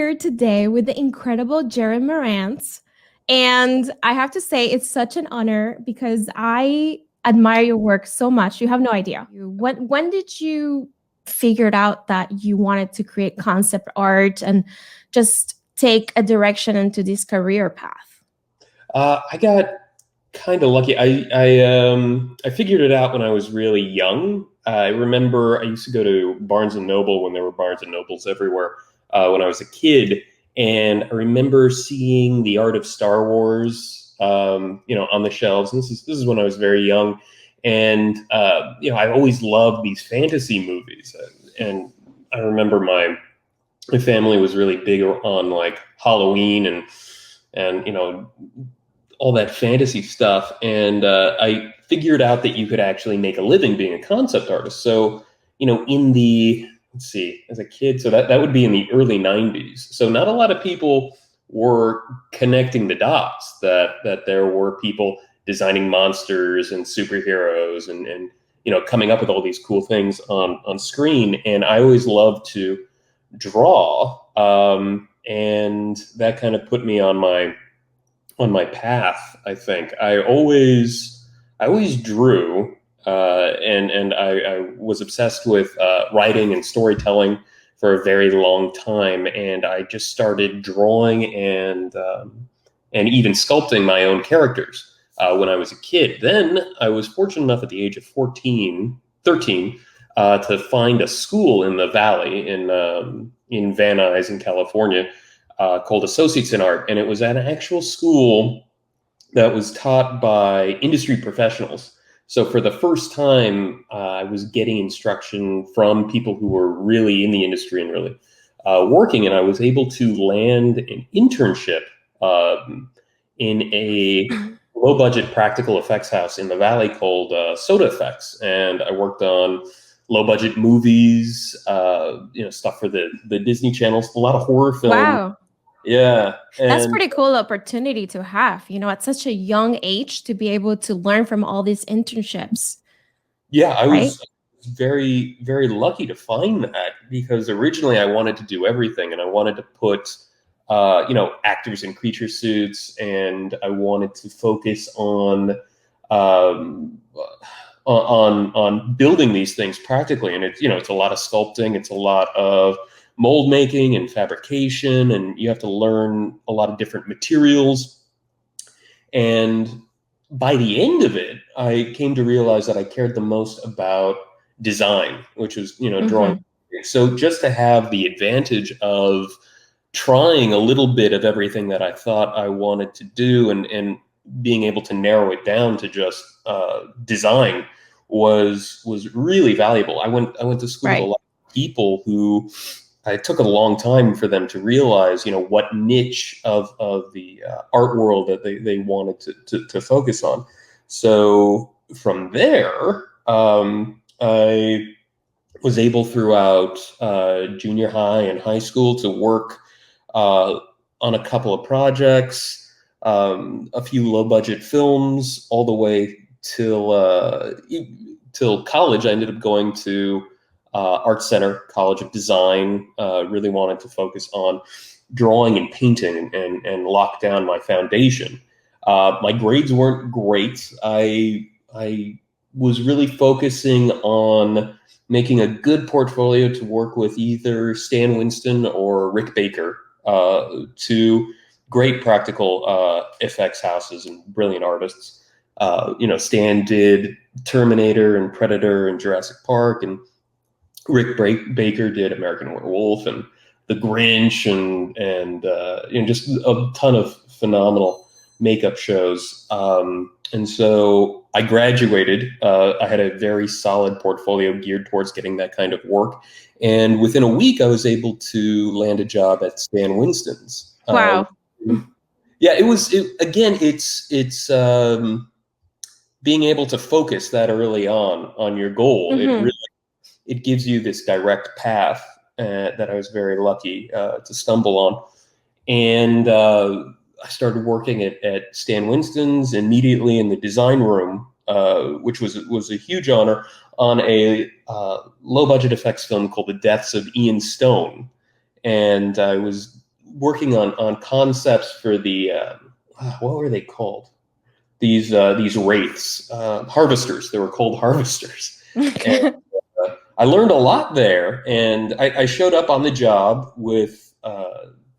here today with the incredible Jerad Marantz. And I have to say, it's such an honor because I admire your work so much. You have no idea. When did you figure out that you wanted to create concept art and just take a direction into this career path? I got kind of lucky. I figured it out when I was really young. I remember I used to go to Barnes and Noble when there were Barnes and Nobles everywhere when I was a kid, and I remember seeing the art of Star Wars, on the shelves. And this is when I was very young, and I always loved these fantasy movies, and I remember my family was really big on like Halloween and all that fantasy stuff. And I figured out that you could actually make a living being a concept artist. So, in the, let's see, as a kid, so that would be in the early 90s. So not a lot of people were connecting the dots that there were people designing monsters and superheroes and coming up with all these cool things on screen. And I always loved to draw. And that kind of put me on my path. I think I always drew, and I was obsessed with writing and storytelling for a very long time, and I just started drawing and even sculpting my own characters when I was a kid. Then I was fortunate enough at the age of 13, to find a school in the Valley in Van Nuys in California, called Associates in Art. And it was at an actual school that was taught by industry professionals. So for the first time, I was getting instruction from people who were really in the industry and really working. And I was able to land an internship in a low budget practical effects house in the Valley called Soda Effects. And I worked on low budget movies, stuff for the Disney channels, a lot of horror film. Wow. Yeah. That's And pretty cool opportunity to have, at such a young age to be able to learn from all these internships, yeah, I right? was very, very lucky to find that because originally I wanted to do everything and I wanted to put, actors in creature suits, and I wanted to focus um, on building these things practically. And it's a lot of sculpting, it's a lot of mold making and fabrication, and you have to learn a lot of different materials. And by the end of it, I came to realize that I cared the most about design, which was, drawing. Hmm. So just to have the advantage of trying a little bit of everything that I thought I wanted to do, and being able to narrow it down to just design was really valuable. I went to school with a Right. lot of people who it took a long time for them to realize, what niche of the art world that they wanted to focus on. So from there, I was able throughout junior high and high school to work on a couple of projects, a few low budget films, all the way till college. I ended up going to Art Center College of Design. Really wanted to focus on drawing and painting and lock down my foundation. My grades weren't great. I was really focusing on making a good portfolio to work with either Stan Winston or Rick Baker, two great practical effects houses and brilliant artists. Stan did Terminator and Predator and Jurassic Park, and Baker did American Werewolf and The Grinch, and just a ton of phenomenal makeup shows. And so I graduated. I had a very solid portfolio geared towards getting that kind of work. And within a week, I was able to land a job at Stan Winston's. Wow. Yeah, again, it's being able to focus that early on your goal. Hmm. It gives you this direct path that I was very lucky to stumble on. And I started working at Stan Winston's immediately in the design room, which was a huge honor, on a low budget effects film called The Deaths of Ian Stone. And I was working on concepts for the what were they called? These wraiths, harvesters. They were called harvesters. And I learned a lot there, and I showed up on the job with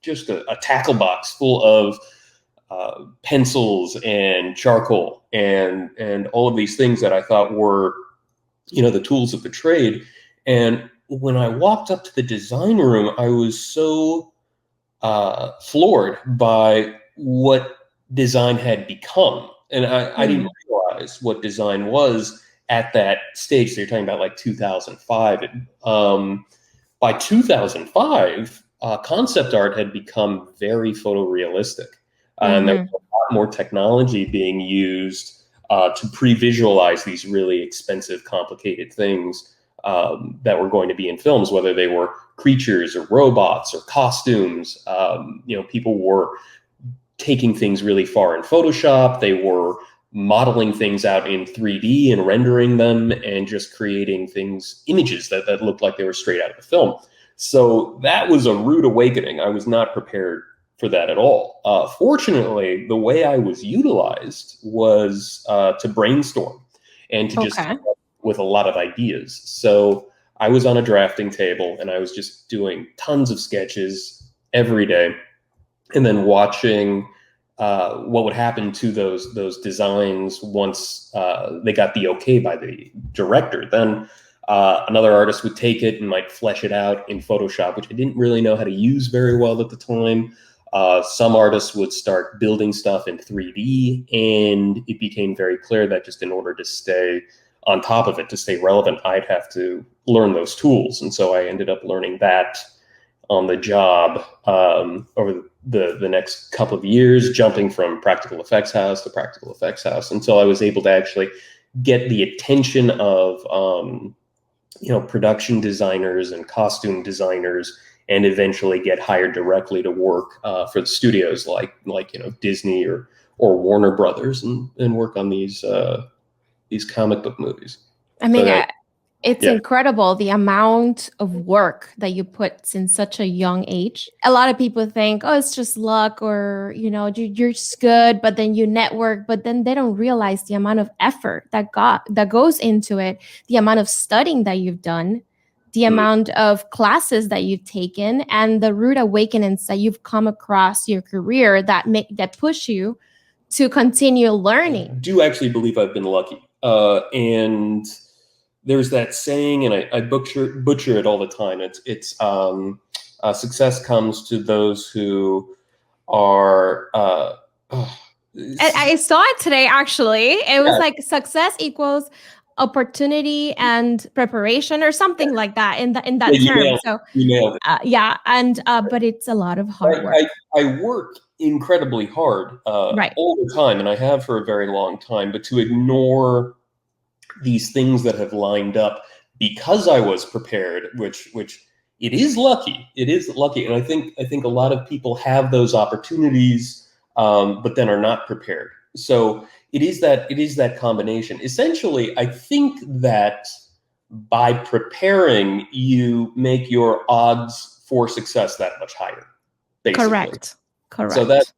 just a tackle box full of pencils and charcoal and all of these things that I thought were, the tools of the trade. And when I walked up to the design room, I was so floored by what design had become. And I didn't realize what design was at that stage. So you're talking about like 2005. By 2005, concept art had become very photorealistic. And there was a lot more technology being used to pre-visualize these really expensive, complicated things that were going to be in films, whether they were creatures or robots or costumes. People were taking things really far in Photoshop. They were modeling things out in 3D and rendering them and just creating images that looked like they were straight out of the film. So that was a rude awakening. I was not prepared for that at all. Fortunately, the way I was utilized was to brainstorm and to just come up with a lot of ideas. So I was on a drafting table and I was just doing tons of sketches every day, and then watching what would happen to those designs once they got the okay by the director. Then another artist would take it and might flesh it out in Photoshop, which I didn't really know how to use very well at the time. Some artists would start building stuff in 3D, and it became very clear that just in order to stay on top of it, to stay relevant, I'd have to learn those tools. And so I ended up learning that on the job over the next couple of years, jumping from practical effects house to practical effects house until I was able to actually get the attention of production designers and costume designers, and eventually get hired directly to work for the studios like Disney or Warner Brothers, and work on these comic book movies. I mean, it's incredible the amount of work that you put since such a young age. A lot of people think, oh, it's just luck, or you're just good, but then you network, but then they don't realize the amount of effort that goes into it, the amount of studying that you've done, the amount of classes that you've taken, and the rude awakenings that you've come across your career that push you to continue learning. I do actually believe I've been lucky, and there's that saying, and I butcher it all the time. It's success comes to those who are. I saw it today. Actually, it was like success equals opportunity and preparation, or something like that in that term. So but it's a lot of hard work. I work incredibly hard all the time, and I have for a very long time. But to ignore these things that have lined up because I was prepared, which it is lucky. It is lucky, and I think a lot of people have those opportunities, but then are not prepared. So it is that combination. Essentially, I think that by preparing, you make your odds for success that much higher. Basically. Correct. So that's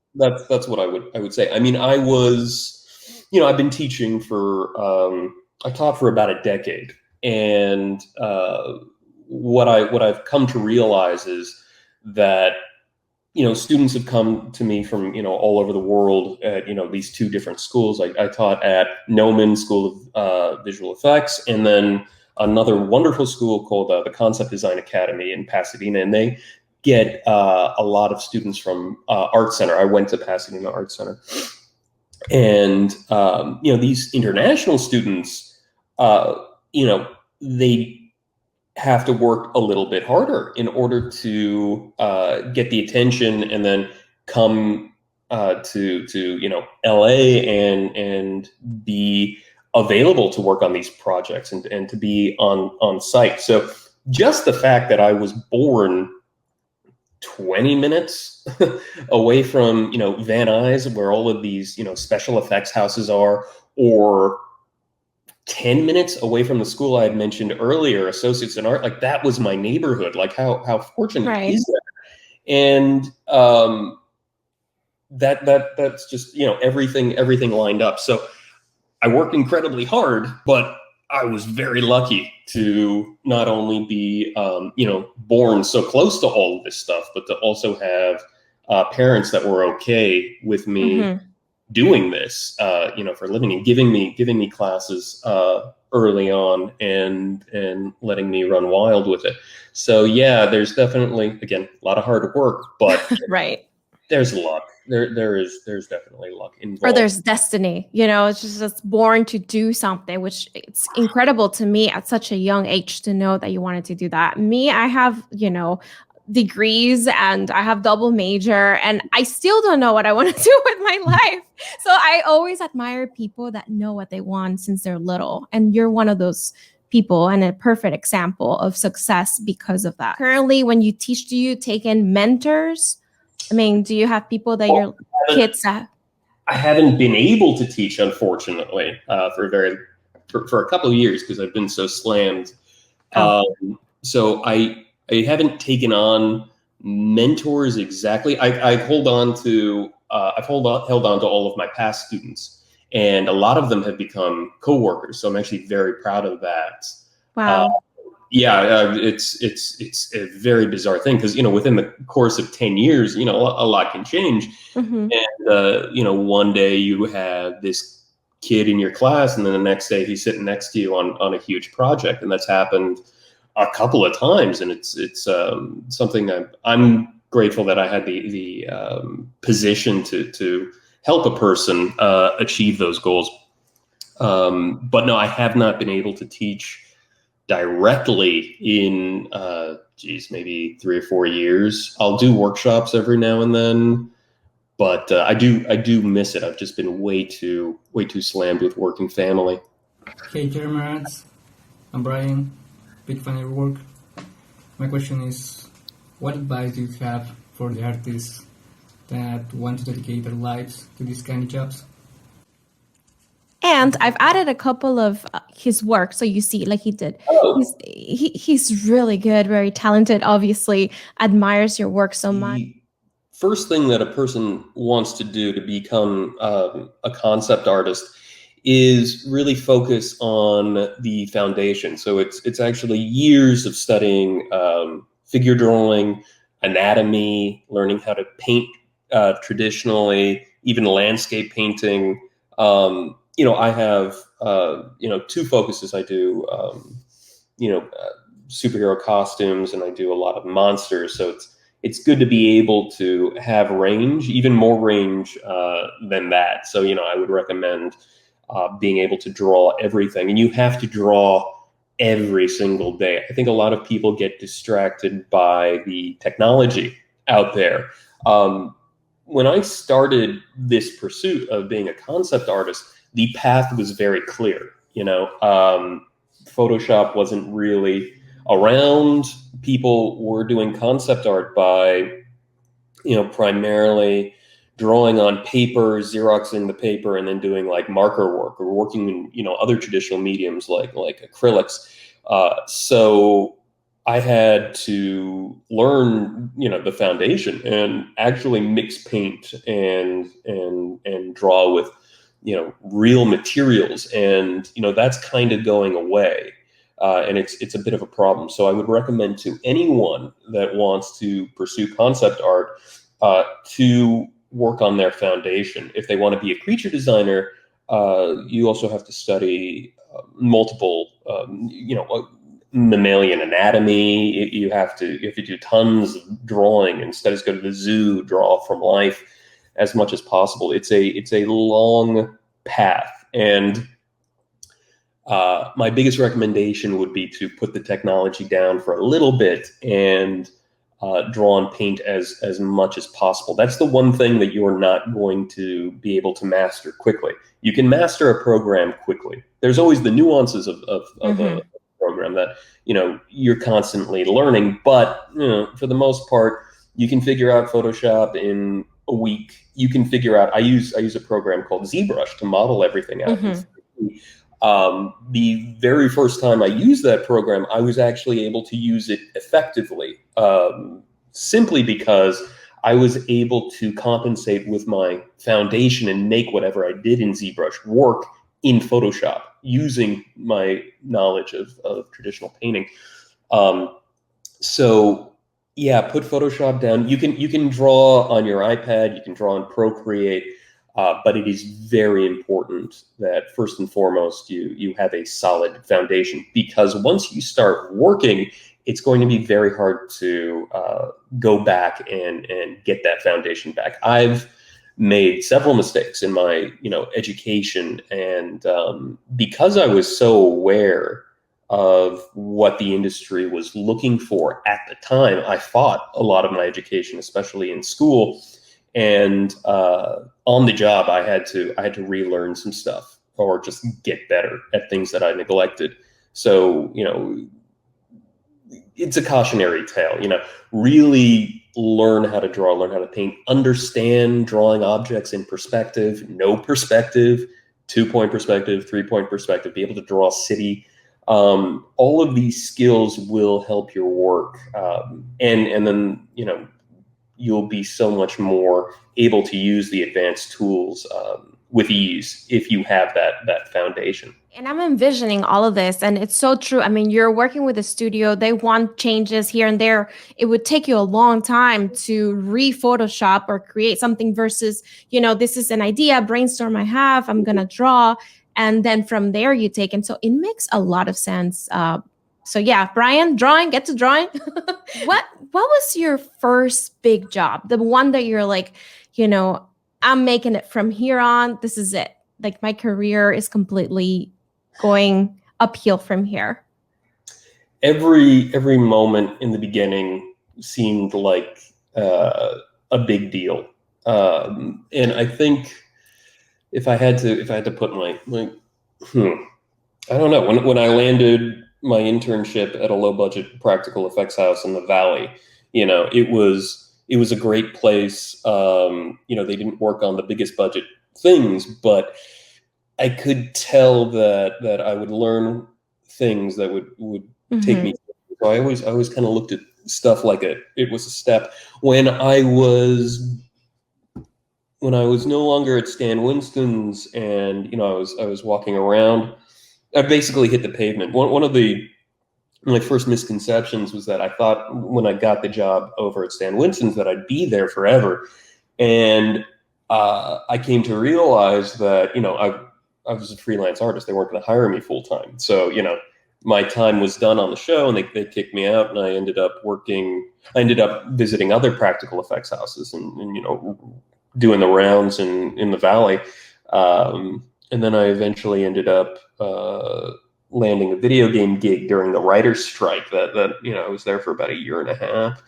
what I would say. I mean, I was, I've been teaching for. I taught for about a decade, and what I've come to realize is that students have come to me from all over the world at these two different schools. I taught at Noman School of Visual Effects, and then another wonderful school called the Concept Design Academy in Pasadena, and they get a lot of students from Art Center. I went to Pasadena Art Center, and these international students. They have to work a little bit harder in order to get the attention, and then come to LA and be available to work on these projects and to be on site. So just the fact that I was born 20 minutes away from Van Nuys, where all of these special effects houses are, or 10 minutes away from the school I had mentioned earlier, Associates in Art, like that was my neighborhood. Like how fortunate is that? And that's just, everything lined up. So I worked incredibly hard, but I was very lucky to not only be, born so close to all of this stuff, but to also have parents that were okay with me doing this, for a living, and giving me classes early on, and letting me run wild with it. So yeah, there's definitely, again, a lot of hard work, but Right. there's luck. There's definitely luck involved. Or there's destiny, it's just born to do something, which it's incredible to me at such a young age to know that you wanted to do that. Me, I have, degrees and I have double major, and I still don't know what I want to do with my life. So I always admire people that know what they want since they're little. And you're one of those people and a perfect example of success because of that. Currently, when you teach, do you take in mentors? I mean, do you have people that your kids have? I haven't been able to teach, unfortunately, for a couple of years because I've been so slammed. So I haven't taken on mentors exactly. I've held on to all of my past students, and a lot of them have become coworkers. So I'm actually very proud of that. Wow. It's a very bizarre thing because, within the course of 10 years, a lot can change. Mm-hmm. And, one day you have this kid in your class, and then the next day he's sitting next to you on a huge project. And that's happened a couple of times. And it's something I'm grateful that I had the position to help a person achieve those goals. But no, I have not been able to teach directly in maybe 3 or 4 years. I'll do workshops every now and then, but I do miss it. I've just been way too slammed with work and family. Hey, Jerad Marantz. I'm Brian. Big fan of your work. My question is, what advice do you have for the artists that want to dedicate their lives to these kind of jobs? And I've added a couple of his work, so you see, like he did. Oh. He's really good, very talented. Obviously, admires your work so much. The first thing that a person wants to do to become a concept artist is really focus on the foundation. So it's actually years of studying figure drawing, anatomy, learning how to paint traditionally, even landscape painting. I have, 2 focuses. I do, superhero costumes, and I do a lot of monsters. So it's good to be able to have range, even more range than that. So, I would recommend being able to draw everything, and you have to draw every single day. I think a lot of people get distracted by the technology out there. When I started this pursuit of being a concept artist, the path was very clear. Photoshop wasn't really around. People were doing concept art by, primarily drawing on paper, Xeroxing the paper, and then doing like marker work, or working in, other traditional mediums like acrylics. So I had to learn, the foundation, and actually mix paint and draw with, real materials. And, that's kind of going away. And it's a bit of a problem. So I would recommend to anyone that wants to pursue concept art to work on their foundation. If they want to be a creature designer, you also have to study multiple, mammalian anatomy. You have to do tons of drawing. Instead, go to the zoo, draw from life as much as possible. It's a long path, and my biggest recommendation would be to put the technology down for a little bit and draw and paint as much as possible. That's the one thing that you're not going to be able to master quickly. You can master a program quickly. There's always the nuances of a program that you're constantly learning, but for the most part, you can figure out Photoshop in a week. You can figure out. I use a program called ZBrush to model everything out. The very first time I used that program, I was actually able to use it effectively simply because I was able to compensate with my foundation and make whatever I did in ZBrush work in Photoshop using my knowledge of traditional painting. So yeah, put Photoshop down. You can draw on your iPad, you can draw in Procreate, but it is very important that first and foremost you have a solid foundation, because once you start working, it's going to be very hard to go back and get that foundation back. I've made several mistakes in my education, and because I was so aware of what the industry was looking for at the time, I fought a lot of my education, especially in school, and on the job I had to relearn some stuff or just get better at things that I neglected. So it's a cautionary tale. Really learn how to draw, learn how to paint, understand drawing objects in perspective, no perspective, 2-point perspective, 3-point perspective, be able to draw a city. All of these skills will help your work, and then you'll be so much more able to use the advanced tools with ease if you have that foundation. And I'm envisioning all of this, and it's so true. I mean, you're working with a studio, they want changes here and there. It would take you a long time to re-Photoshop or create something versus, this is an idea, brainstorm I have, I'm going to draw. And then from there you take. And so it makes a lot of sense. So yeah, Brian, get to drawing. What was your first big job? The one that you're like, I'm making it from here on. This is it. Like my career is completely going uphill from here. Every moment in the beginning seemed like a big deal. And I think if I had to put my I don't know, when I landed my internship at a low budget practical effects house in the Valley, it was a great place. They didn't work on the biggest budget things, but I could tell that I would learn things that would take me. So I always kind of looked at stuff like it was a step. When I was no longer at Stan Winston's, and I was walking around, I basically hit the pavement. One of my first misconceptions was that I thought when I got the job over at Stan Winston's that I'd be there forever, and I came to realize that I was a freelance artist. They weren't going to hire me full time. So my time was done on the show, and they kicked me out, and I ended up visiting other practical effects houses and doing the rounds in the Valley. And then I eventually ended up landing a video game gig during the writer's strike that I was there for about a year and a half.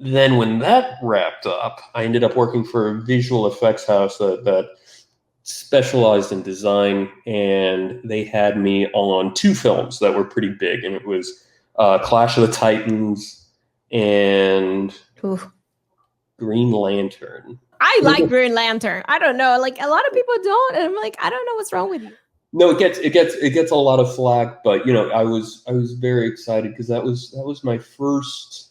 Then when that wrapped up, I ended up working for a visual effects house that specialized in design, and they had me on 2 films that were pretty big, and it was Clash of the Titans and Green Lantern. I like Green Lantern. I don't know, like a lot of people don't, and I'm like, I don't know what's wrong with you. No, it gets a lot of flack, but I was very excited because that was my first.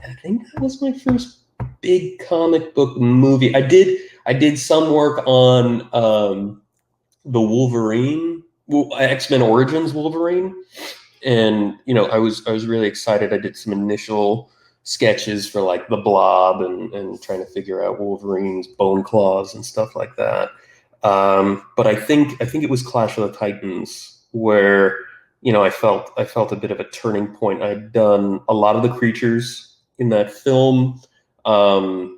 I think that was my first big comic book movie. I did some work on the Wolverine, X-Men Origins Wolverine, and I was really excited. I did some initial sketches for like the Blob and trying to figure out Wolverine's bone claws and stuff like that. But I think it was Clash of the Titans where I felt a bit of a turning point. I'd done a lot of the creatures in that film, and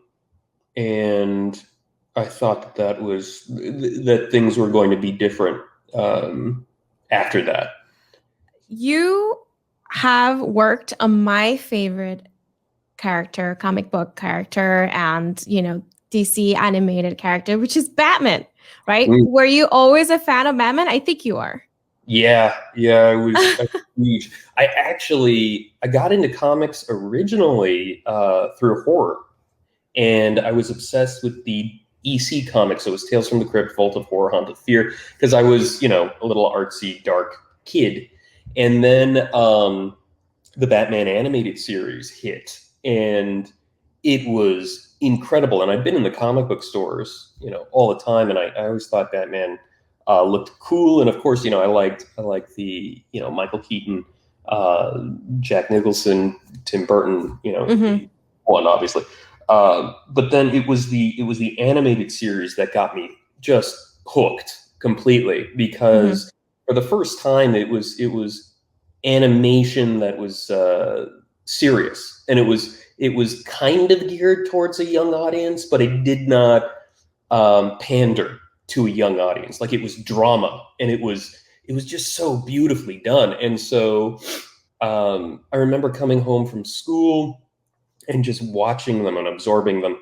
I thought that things were going to be different after that. You have worked on my favorite character, comic book character, and DC animated character, which is Batman, right? Were you always a fan of Batman? I think you are. Yeah, I was huge. I got into comics originally through horror, and I was obsessed with the EC comics. So it was Tales from the Crypt, Vault of Horror, Haunted Fear, because I was a little artsy, dark kid. And then the Batman animated series hit, and it was incredible. And I'd been in the comic book stores, all the time, and I always thought Batman looked cool. And of course, I liked the Michael Keaton, Jack Nicholson, Tim Burton, the one obviously. But then it was the animated series that got me just hooked completely, because for the first time it was animation that was serious, and it was kind of geared towards a young audience, but it did not pander to a young audience. Like, it was drama, and it was just so beautifully done. And so I remember coming home from school and just watching them and absorbing them,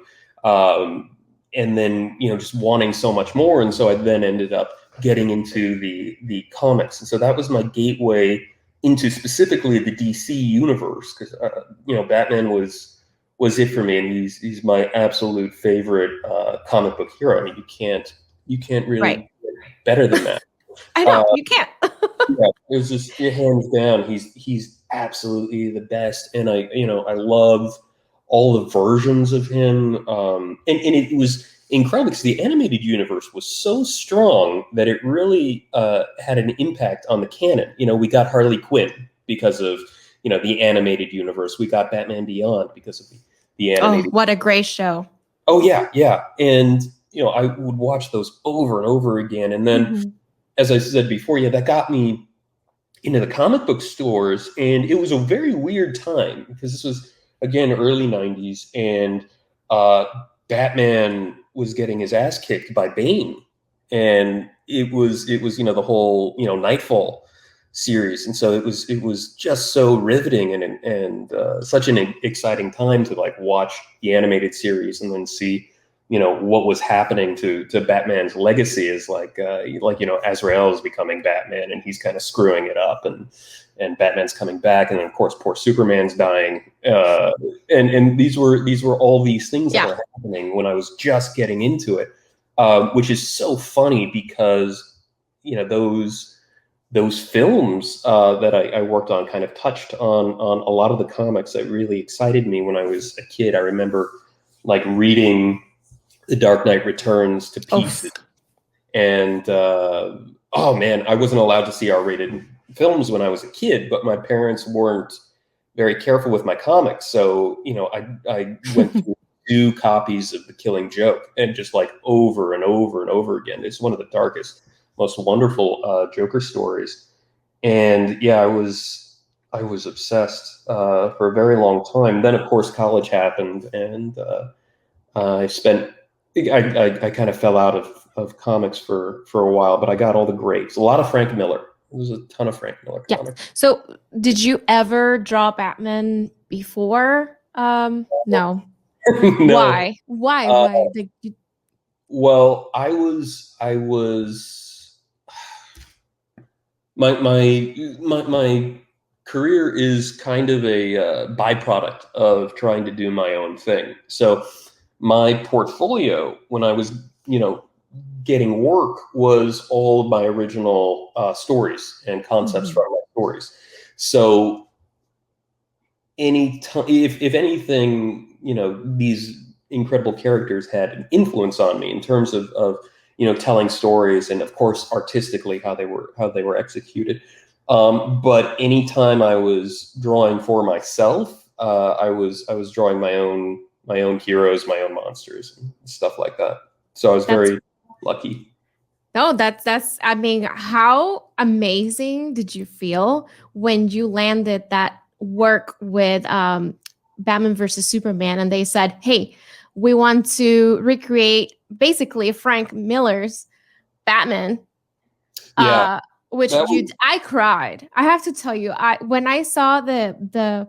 and then just wanting so much more. And so I then ended up getting into the comics, and so that was my gateway into specifically the DC universe, because Batman was it for me, and he's my absolute favorite comic book hero. I mean, you can't really get better than that. I know, you can't. Yeah, it was just hands down. He's absolutely the best, and I love all the versions of him. And it was incredible because the animated universe was so strong that it really had an impact on the canon. We got Harley Quinn because of the animated universe. We got Batman Beyond because of the animated. Oh, what a great show! Oh yeah, and I would watch those over and over again. And then, as I said before, that got me into the comic book stores, and it was a very weird time because this was, again, early 90s, and Batman was getting his ass kicked by Bane, and it was the whole Nightfall series, and so it was just so riveting and such an exciting time to watch the animated series and then see what was happening to Batman's legacy is Azrael is becoming Batman, and he's kind of screwing it up, and Batman's coming back, and then of course poor Superman's dying, and these were all these things that were happening when I was just getting into it, which is so funny because those films that I worked on kind of touched on a lot of the comics that really excited me when I was a kid. I remember reading The Dark Knight Returns to pieces. And oh man, I wasn't allowed to see R-rated films when I was a kid, but my parents weren't very careful with my comics. So, I went through 2 copies of The Killing Joke, and just over and over and over again. It's one of the darkest, most wonderful Joker stories. And yeah, I was obsessed for a very long time. Then of course college happened, and I kind of fell out of comics for a while, but I got all the greats. A lot of Frank Miller. There was a ton of Frank Miller comics. So did you ever draw Batman before? No. No. Why? Well, I was my career is kind of a byproduct of trying to do my own thing. So my portfolio, when I was, getting work, was all of my original stories and concepts from my stories. So if anything, these incredible characters had an influence on me in terms of telling stories, and of course artistically how they were executed. But anytime I was drawing for myself, I was drawing my own heroes, my own monsters, and stuff like that. So I was very lucky. No, that's I mean, how amazing did you feel when you landed that work with Batman versus Superman, and they said, hey, we want to recreate basically Frank Miller's Batman? Yeah. I cried. I have to tell you, when I saw the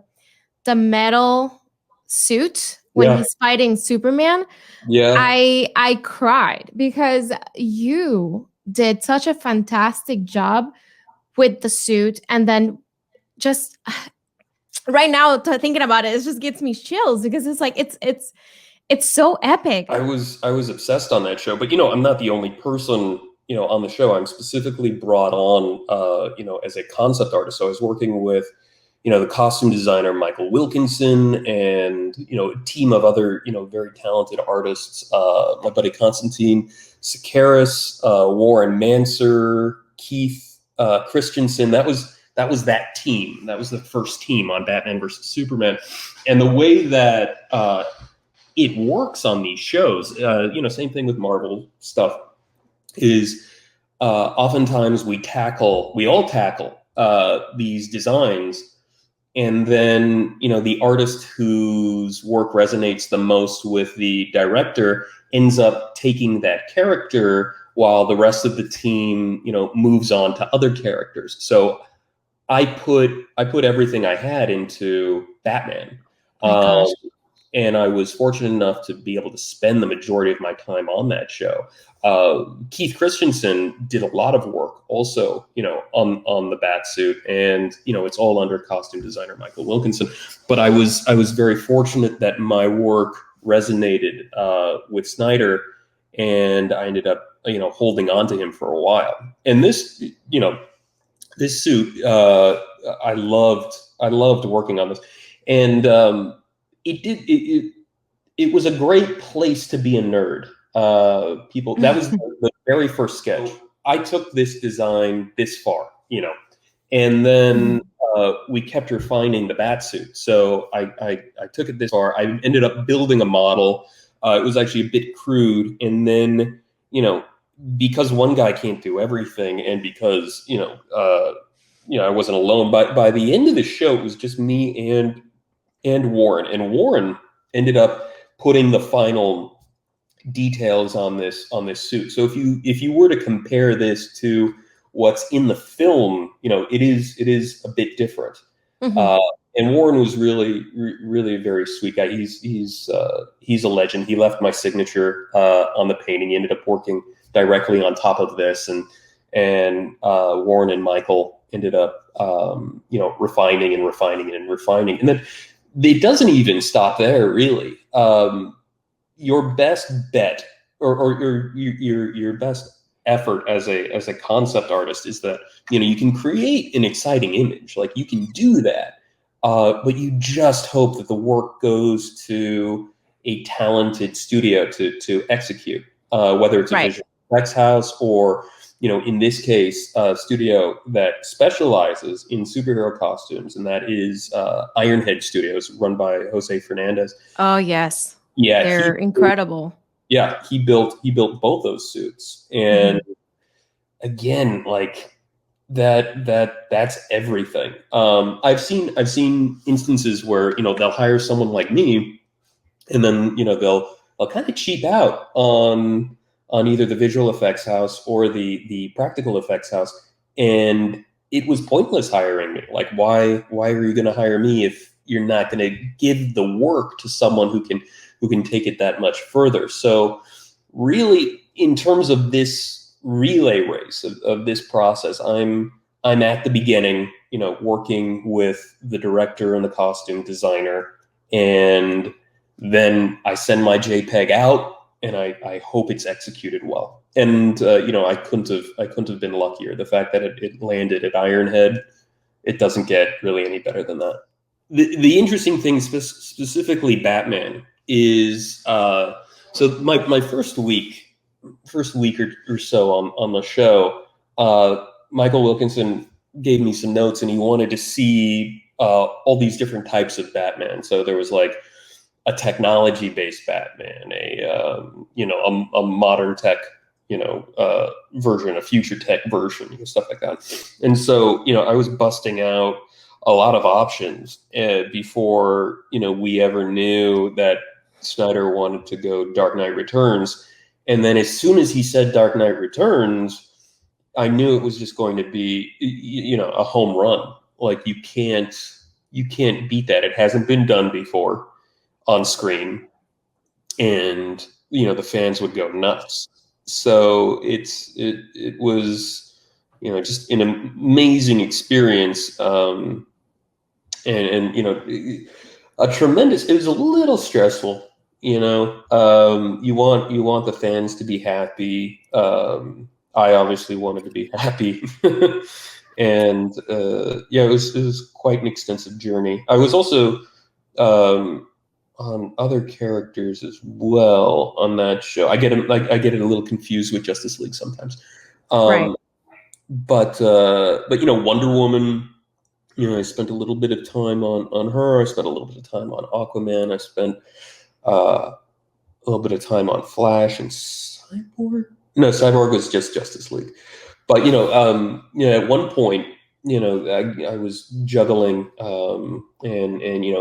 metal suit when he's fighting Superman, I cried because you did such a fantastic job with the suit. And then just right now, thinking about it, it just gets me chills because it's so epic. I was obsessed on that show, but I'm not the only person on the show. I'm specifically brought on as a concept artist. So I was working with the costume designer Michael Wilkinson, and a team of other very talented artists. My buddy Constantine Sakaris, Warren Manser, Keith Christensen. That was that team. That was the first team on Batman versus Superman, and the way that it works on these shows, same thing with Marvel stuff, is oftentimes we all tackle these designs. And then, the artist whose work resonates the most with the director ends up taking that character while the rest of the team, moves on to other characters. So I put everything I had into Batman. And I was fortunate enough to be able to spend the majority of my time on that show. Keith Christensen did a lot of work also, on the Batsuit, and it's all under costume designer Michael Wilkinson. But I was very fortunate that my work resonated with Snyder, and I ended up holding on to him for a while. And this suit, I loved working on this, and it was a great place to be a nerd. That was the very first sketch. I took this design this far, and then we kept refining the Batsuit. So I took it this far. I ended up building a model. It was actually a bit crude, and then because one guy can't do everything, and because I wasn't alone. By the end of the show, it was just me and Warren. And Warren ended up putting the final details on this suit. So if you were to compare this to what's in the film, it is a bit different. Mm-hmm. And Warren was really a very sweet guy. He's a legend. He left my signature on the painting. He ended up working directly on top of this, and Warren and Michael ended up refining, and then it doesn't even stop there, really. Your best bet or your best effort as a concept artist is that you can create an exciting image, like you can do that, but you just hope that the work goes to a talented studio to execute, whether it's a visual effects house or in this case, a studio that specializes in superhero costumes, and that is Ironhead Studios, run by Jose Fernandez. Oh yes, yeah, they're incredible. Yeah, he built both those suits, and again, like that's everything. I've seen instances where they'll hire someone like me, and then they'll kind of cheap out on either the visual effects house or the practical effects house. And it was pointless hiring me. Like, why are you going to hire me if you're not going to give the work to someone who can take it that much further? So really, in terms of this relay race of this process, I'm at the beginning, working with the director and the costume designer, and then I send my JPEG out, and I hope it's executed well. And I couldn't have been luckier. The fact that it landed at Ironhead, it doesn't get really any better than that. The interesting thing, specifically Batman, is so my first week or so on the show, Michael Wilkinson gave me some notes, and he wanted to see all these different types of Batman. So there was like a technology-based Batman, a modern tech, version, a future tech version, stuff like that. And so, I was busting out a lot of options before, we ever knew that Snyder wanted to go Dark Knight Returns. And then as soon as he said Dark Knight Returns, I knew it was just going to be, a home run. Like you can't beat that. It hasn't been done before on screen, and the fans would go nuts. So it was just an amazing experience, and a tremendous. It was a little stressful, you want the fans to be happy. I obviously wanted to be happy, And yeah, it was quite an extensive journey. I was also on other characters as well on that show. I get it a little confused with Justice League sometimes. Right. But Wonder Woman. I spent a little bit of time on her. I spent a little bit of time on Aquaman. I spent a little bit of time on Flash and Cyborg. No, Cyborg was just Justice League. But at one point, I was juggling and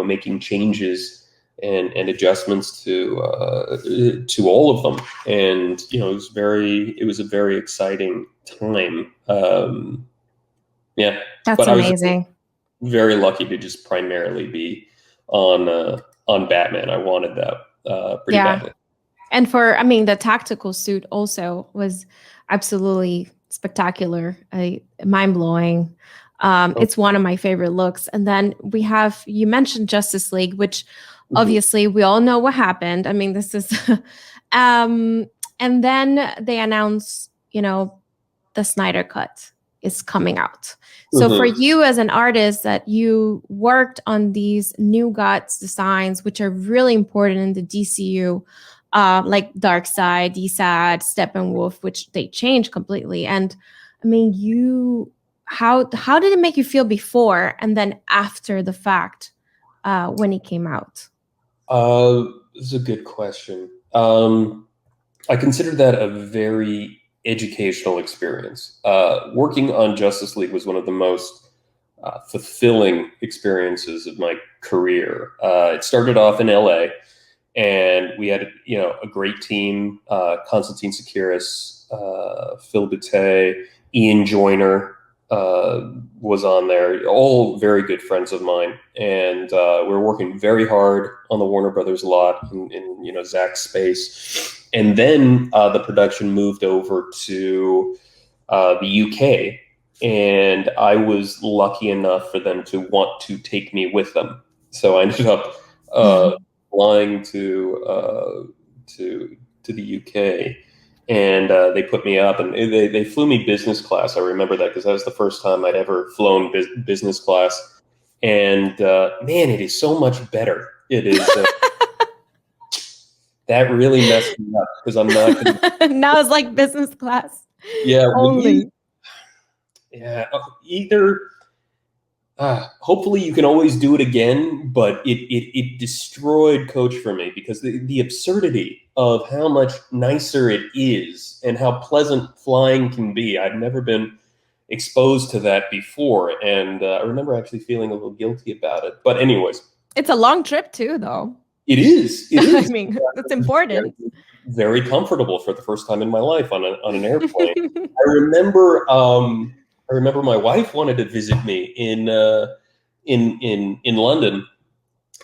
making changes and adjustments to all of them, and it was a very exciting time. Yeah, That's but amazing. I was very lucky to just primarily be on Batman. I wanted that pretty badly. And the tactical suit also was absolutely spectacular, mind-blowing. It's one of my favorite looks. And then you mentioned Justice League, which obviously we all know what happened. This is, and then they announced, the Snyder Cut is coming out. So for you as an artist that you worked on these New Gods designs, which are really important in the DCU, like Darkseid, Darkseid, Steppenwolf, which they changed completely. And how did it make you feel before and then after the fact when it came out? This is a good question. I consider that a very educational experience. Working on Justice League was one of the most fulfilling experiences of my career. It started off in LA, and we had a great team: Constantine Sekiris, Phil Boutte, Ian Joyner was on there. All very good friends of mine, and we were working very hard on the Warner Brothers lot in Zack's space. And then the production moved over to the UK, and I was lucky enough for them to want to take me with them. So I ended up flying to the UK, and they put me up, and they flew me business class. I remember that because that was the first time I'd ever flown business class, and man, it is so much better. It is. That really messed me up because I'm not. Now it's like business class. Yeah, only. Either. Hopefully, you can always do it again, but it destroyed Coach for me because the absurdity of how much nicer it is and how pleasant flying can be. I've never been exposed to that before, and I remember actually feeling a little guilty about it. But anyways, it's a long trip too, though. It is. That's important. Very comfortable for the first time in my life on an airplane. I remember my wife wanted to visit me in London,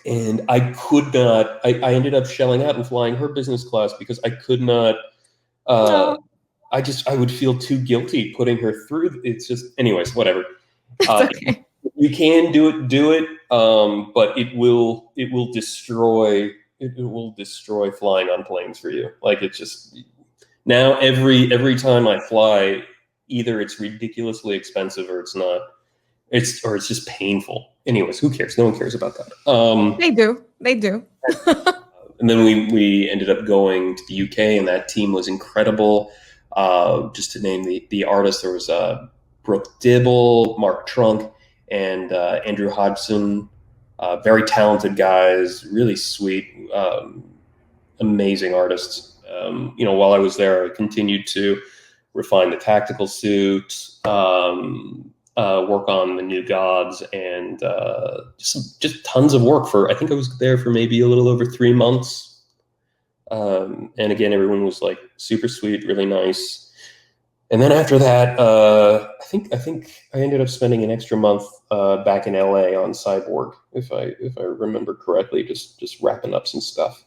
and I could not. I ended up shelling out and flying her business class because I could not. I would feel too guilty putting her through. It's just, anyways, whatever. Okay. You can do it, but it will destroy flying on planes for you. Like, it's just, now every time I fly, either it's ridiculously expensive or it's not. It's just painful. Anyways, who cares? No one cares about that. They do. And then we ended up going to the UK, and that team was incredible. Just to name the artists, there was Brooke Dibble, Mark Trunk, and Andrew Hodgson. Very talented guys, really sweet, amazing artists. While I was there, I continued to refine the tactical suit, work on the New Gods, and just tons of work I think I was there for maybe a little over 3 months. And again, everyone was like super sweet, really nice. And then after that, I think I ended up spending an extra month back in LA on Cyborg, if I remember correctly, just wrapping up some stuff.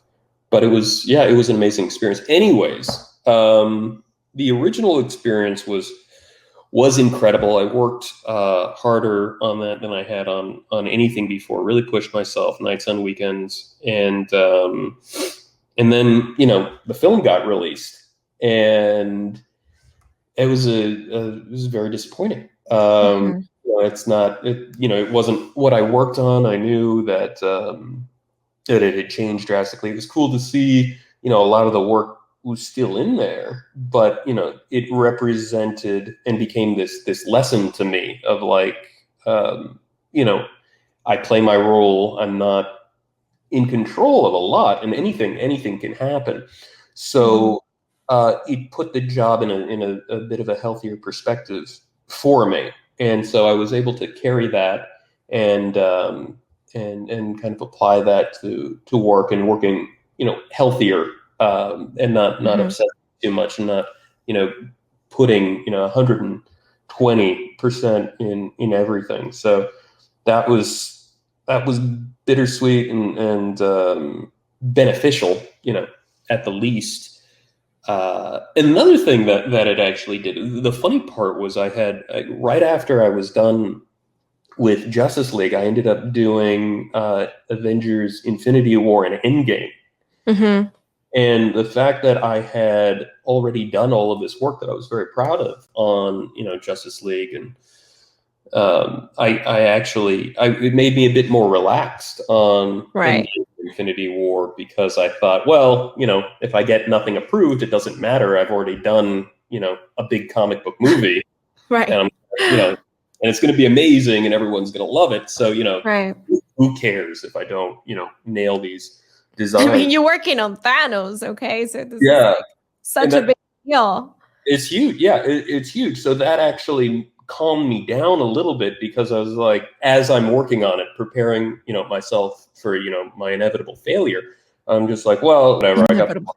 But it was an amazing experience. Anyways, the original experience was incredible. I worked harder on that than I had on anything before. Really pushed myself nights and weekends, and then the film got released, and it was very disappointing. It's not, it wasn't what I worked on. I knew that that it had changed drastically. It was cool to see, a lot of the work was still in there, but it represented and became this lesson to me of like, I play my role. I'm not in control of a lot, and anything can happen. So it put the job in a bit of a healthier perspective for me, and so I was able to carry that and and kind of apply that to work and working, healthier, and not upset too much, and not putting 120% in everything. So that was bittersweet and beneficial, at the least. Another thing that it actually did, the funny part was right after I was done with Justice League, I ended up doing Avengers Infinity War and Endgame. And the fact that I had already done all of this work that I was very proud of on, Justice League, and it made me a bit more relaxed on Infinity War, because I thought, well, if I get nothing approved, it doesn't matter. I've already done, a big comic book movie, and and it's going to be amazing, and everyone's going to love it. So, who cares if I don't, nail these designs? I mean, you're working on Thanos, okay? So this is such a big deal. It's huge. Yeah, it's huge. So that actually calmed me down a little bit, because I was like, as I'm working on it, preparing, myself for, my inevitable failure, I'm just like, well, whatever. I got to work on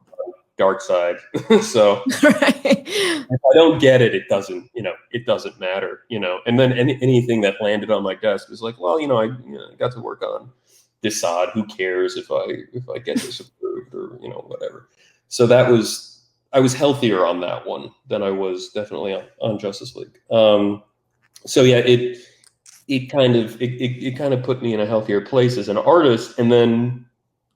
Darkseid. So if I don't get it, it doesn't matter, And then anything that landed on my desk was like, well, I got to work on Desaad. Who cares if I get this approved, or whatever. So I was healthier on that one than I was definitely on Justice League. So yeah, it kind of put me in a healthier place as an artist. And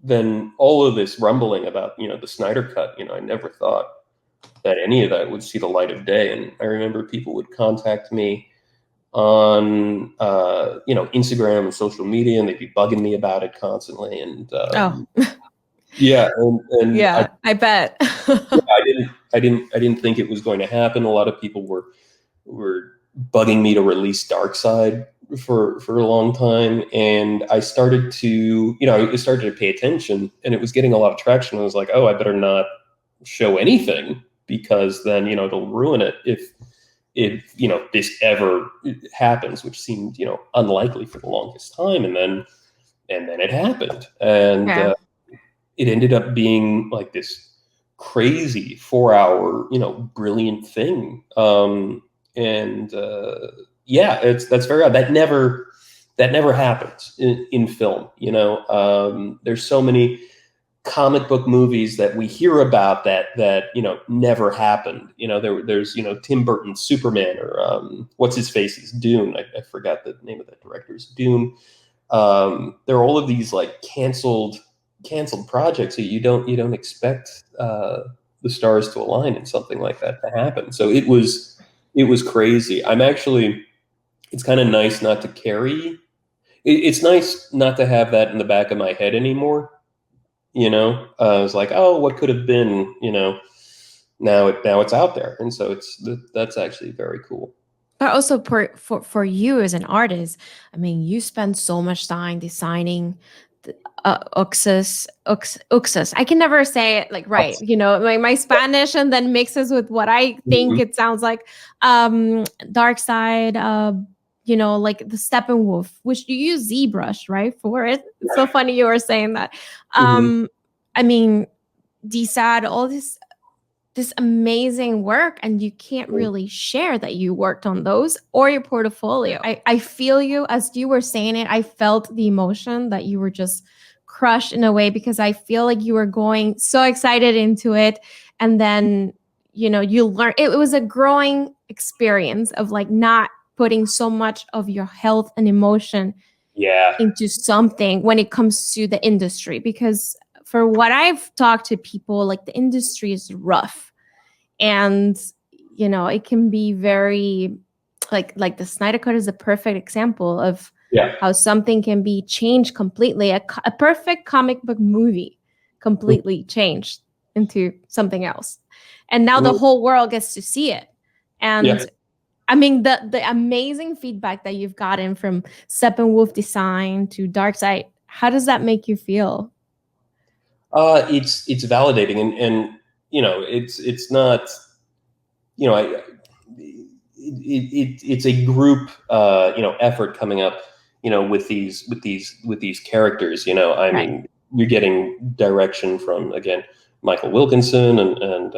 then all of this rumbling about, the Snyder Cut, I never thought that any of that would see the light of day. And I remember people would contact me on, Instagram and social media, and they'd be bugging me about it constantly. And, yeah. And yeah, I bet. I didn't think it was going to happen. A lot of people were bugging me to release Darkseid for a long time, and I started to pay attention, and it was getting a lot of traction. I was like, oh, I better not show anything, because then it'll ruin it if this ever happens, which seemed unlikely for the longest time, and then it happened, and it ended up being like this crazy 4-hour, brilliant thing. That's very odd. That never happens in film. There's so many comic book movies that we hear about that never happened. There's Tim Burton's Superman, or what's his face's Dune. I forgot the name of that director's Dune. There are all of these like canceled projects that you don't expect the stars to align and something like that to happen. So it was crazy. It's kind of nice not to carry. It's nice not to have that in the back of my head anymore. I was like, oh, what could have been, now it's out there. And so that's actually very cool. But also for you as an artist, I mean, you spend so much time designing Uxas. I can never say it like right. My Spanish, and then mixes with what I think it sounds like. Darkseid, like the Steppenwolf, which you use ZBrush, right? For it. It's so funny you were saying that. I mean, Desaad, all this amazing work, and you can't really share that you worked on those or your portfolio. I feel you as you were saying it. I felt the emotion that you were just crushed in a way, because I feel like you were going so excited into it, and then you learn. It was a growing experience of like not putting so much of your health and emotion into something when it comes to the industry, because for what I've talked to people, like the industry is rough, and it can be very like the Snyder Cut is a perfect example of Yeah. how something can be changed completely. A perfect comic book movie completely changed into something else. And now the whole world gets to see it. And Yeah. I mean, the amazing feedback that you've gotten from Steppenwolf design to Darkseid, how does that make you feel? It's validating, and it's not, it's a group effort coming up, with these characters. I mean, you're getting direction from, again, Michael Wilkinson and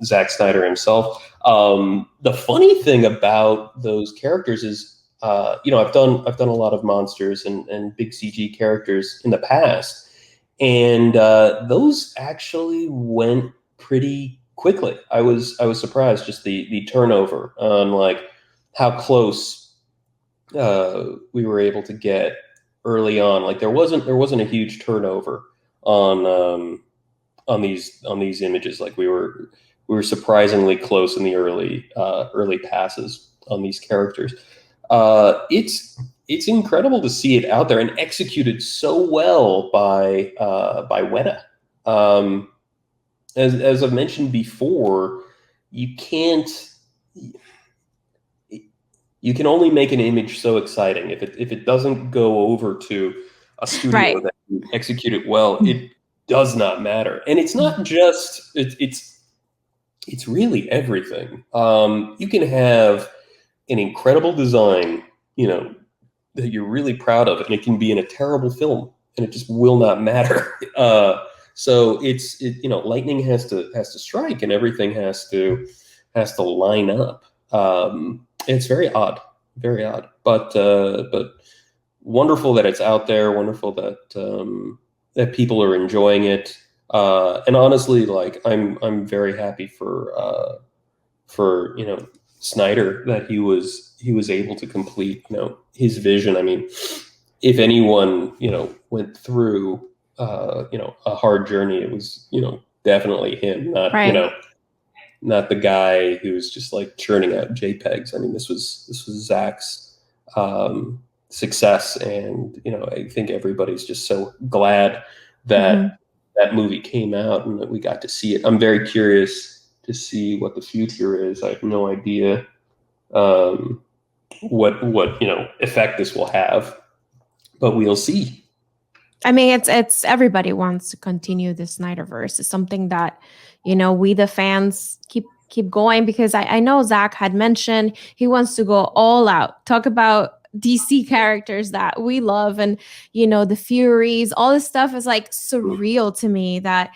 Zack Snyder himself. The funny thing about those characters is, I've done a lot of monsters and big CG characters in the past, and those actually went pretty quickly. I was surprised, just the turnover on, like, how close we were able to get early on. Like, there wasn't a huge turnover on these images. Like, we were surprisingly close in the early passes on these characters. It's incredible to see it out there and executed so well by Weta. As I've mentioned before, you can only make an image so exciting. If it doesn't go over to a studio that can execute it well, it does not matter. And it's not just it's really everything. You can have an incredible design, that you're really proud of, and it can be in a terrible film, and it just will not matter. So lightning has to strike, and everything has to line up. It's very odd, but wonderful that it's out there. Wonderful that people are enjoying it. And honestly, like, I'm very happy for Snyder, that he was able to complete, his vision. I mean, if anyone, went through, a hard journey, it was, definitely him, not, not the guy who's just, like, churning out JPEGs. I mean, this was Zach's success, and I think everybody's just so glad that that movie came out and that we got to see it. I'm very curious to see what the future is. I have no idea what effect this will have, but we'll see. I mean, it's everybody wants to continue the Snyderverse. It's something that, we the fans keep going, because I know Zach had mentioned he wants to go all out, talk about DC characters that we love, and the Furies, all this stuff is like surreal to me, that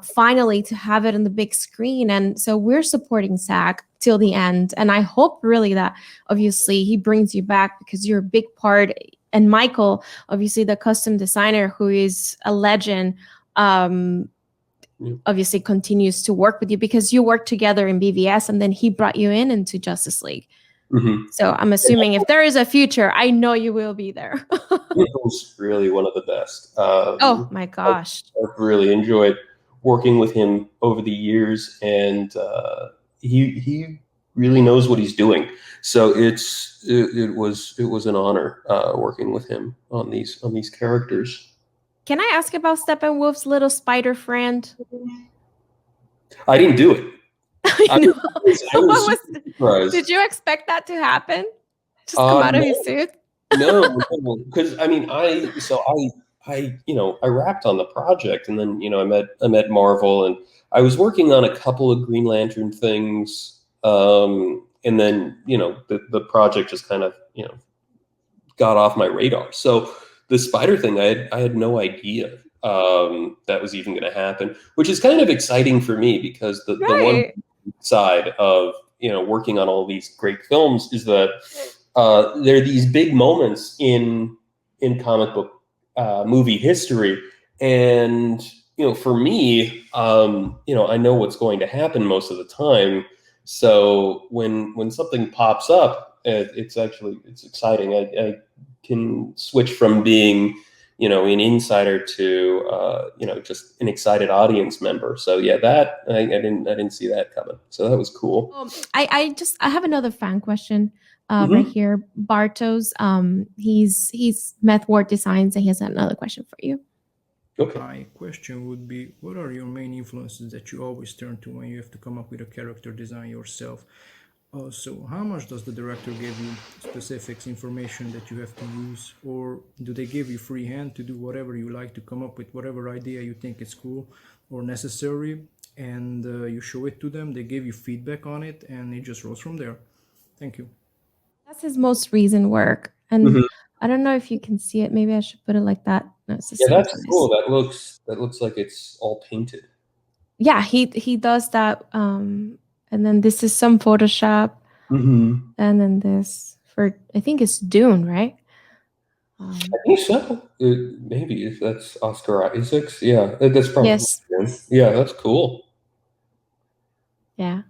finally to have it on the big screen. And so we're supporting Zach till the end, and I hope really that obviously he brings you back, because you're a big part. And Michael, obviously the custom designer, who is a legend, obviously continues to work with you, because you worked together in BVS, and then he brought you into Justice League. So I'm assuming if there is a future, I know you will be there. Michael's really one of the best. Oh my gosh. I've really enjoyed working with him over the years, and he really knows what he's doing. So it was an honor working with him on these characters. Can I ask about Steppenwolf's little spider friend? I didn't do it. I was surprised. Did you expect that to happen? Just come out of his suit? No, because I mean, I wrapped on the project, and then I met Marvel, and I was working on a couple of Green Lantern things, and then the project just kind of got off my radar. So the spider thing, I had no idea that was even going to happen, which is kind of exciting for me, because the one side of working on all these great films is that there are these big moments in comic book movie history, and for me, I know what's going to happen most of the time. So when something pops up, it's exciting. I can switch from being an insider to just an excited audience member. So yeah, that I didn't see that coming. So that was cool. I have another fan question Mhm. right here. Bartos, he's Meth Ward Designs, and he has another question for you. Okay. My question would be, what are your main influences that you always turn to when you have to come up with a character design yourself? Also, how much does the director give you specifics, information that you have to use, or do they give you free hand to do whatever you like to come up with whatever idea you think is cool or necessary, and you show it to them, they give you feedback on it, and it just rolls from there? Thank you. That's his most recent work, and Mhm. I don't know if you can see it. Maybe I should put it like that. No, it's the Yeah, same that's size. cool. That looks like it's all painted. Yeah, he does that. And then this is some Photoshop, Mm-hmm. and then this for, I think it's Dune, right? I think so. Maybe if that's Oscar Isaacs. Yeah, that's probably Yes. him. Yeah, that's cool. Yeah.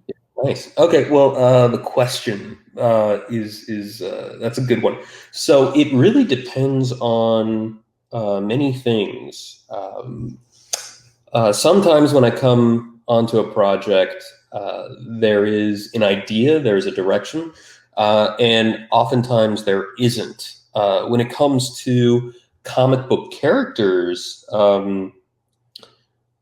Nice. Okay. Well, the question is that's a good one. So it really depends on many things. Sometimes when I come onto a project, there is an idea, there's a direction, and oftentimes there isn't. When it comes to comic book characters,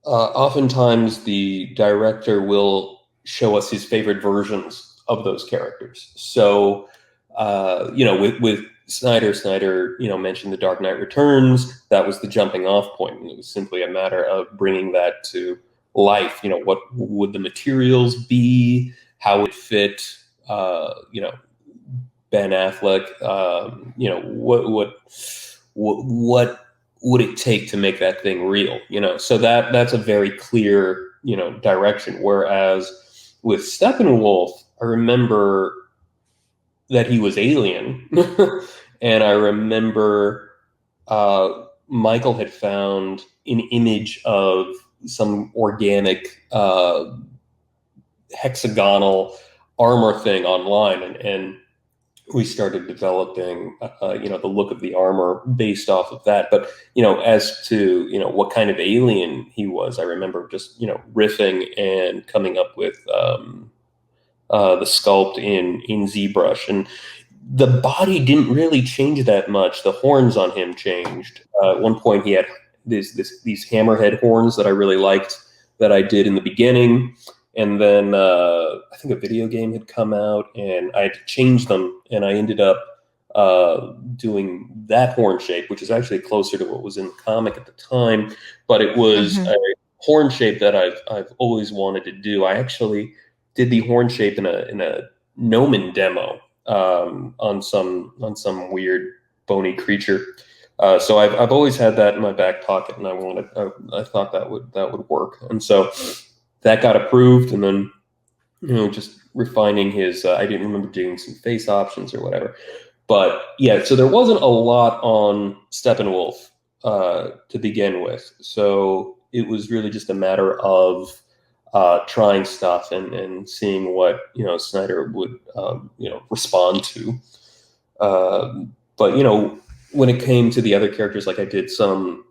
oftentimes the director will show us his favorite versions of those characters. So, with Snyder, mentioned The Dark Knight Returns. That was the jumping off point, and it was simply a matter of bringing that to life. What would the materials be? How would it fit? Ben Affleck. What would it take to make that thing real? So that's a very clear, direction. Whereas with Steppenwolf, I remember that he was alien, and I remember Michael had found an image of some organic hexagonal armor thing online, and we started developing, the look of the armor based off of that. But, as to, what kind of alien he was, I remember just, riffing and coming up with the sculpt in ZBrush. And the body didn't really change that much. The horns on him changed. At one point, he had these hammerhead horns that I really liked that I did in the beginning. And then I think a video game had come out, and I had to change them, and I ended up doing that horn shape, which is actually closer to what was in the comic at the time. But it was a horn shape that I've always wanted to do. I actually did the horn shape in a Gnomon demo on some weird bony creature. So I've always had that in my back pocket, and I thought that would work, and so that got approved. And then just refining his. I didn't remember doing some face options or whatever, but yeah. So there wasn't a lot on Steppenwolf to begin with, so it was really just a matter of trying stuff and seeing what Snyder would respond to. But when it came to the other characters, like I did some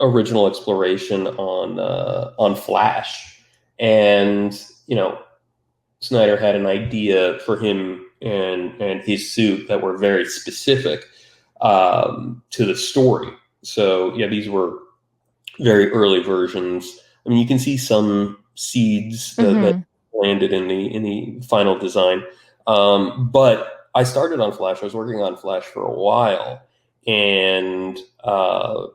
original exploration on Flash, and Snyder had an idea for him and his suit that were very specific to the story. So yeah, these were very early versions. I mean, you can see some seeds that landed in the final design. But I started on Flash. I was working on Flash for a while, and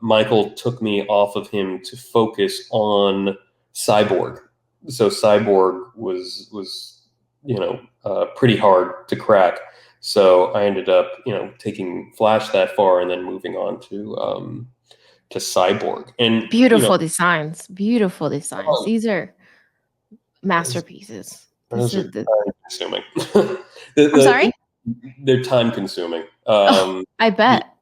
Michael took me off of him to focus on Cyborg. So Cyborg was pretty hard to crack. So I ended up taking Flash that far, and then moving on to Cyborg. And beautiful designs. Oh. These are masterpieces. Those are time consuming. I'm sorry? They're time consuming. I bet.